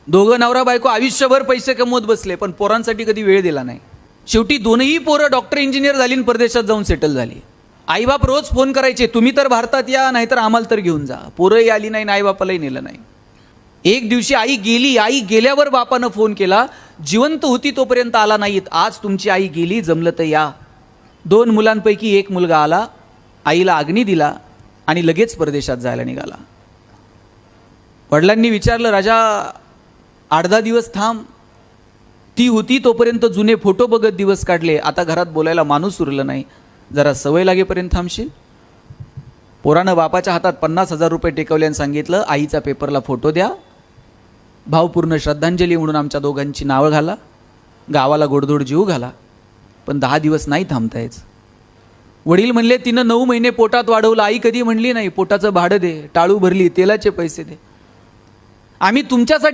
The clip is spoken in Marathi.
दोघं नवरा बायको आयुष्यभर पैसे कमवत बसले, पण पोरांसाठी कधी वेळ दिला नाही. शेवटी दोनही पोरं डॉक्टर इंजिनियर झाली आणि परदेशात जाऊन सेटल झाली. आईबाप रोज फोन करायचे, तुम्ही तर भारतात या, नाहीतर आम्हाला तर घेऊन जा. पोरंही आली नाही, आईबापालाही नेलं नाही. एक दिवशी आई गेली. आई गेल्यावर बापानं फोन केला, जिवंत होती तोपर्यंत आला नाहीत, आज तुमची आई गेली, जमलं तर या. 2 मुलांपैकी एक मुलगा आला, आईला अग्नी दिला आणि लगेच परदेशात जायला निघाला. वडिलांनी विचारलं, राजा 8-10 दिवस थांब. ती होती तोपर्यंत जुने फोटो बघत दिवस काढले, आता घरात बोलायला माणूस उरलं नाही, जरा सवय लागेपर्यंत थांबशील. पोरानं बापाच्या हातात 50,000 रुपये टेकवले आणि सांगितलं, आईचा पेपरला फोटो द्या, भावपूर्ण श्रद्धांजली म्हणून आमच्या दोघांची नावं घाला, गावाला गोडधोड जीव घाला, पण 10 दिवस नाही थांबतायच. वडील म्हणले, तिनं 9 महिने पोटात वाढवलं. आई कधी म्हणली नाही, पोटाचं भाडं दे, टाळू भरली, तेलाचे पैसे दे, आम्ही तुमच्यासाठी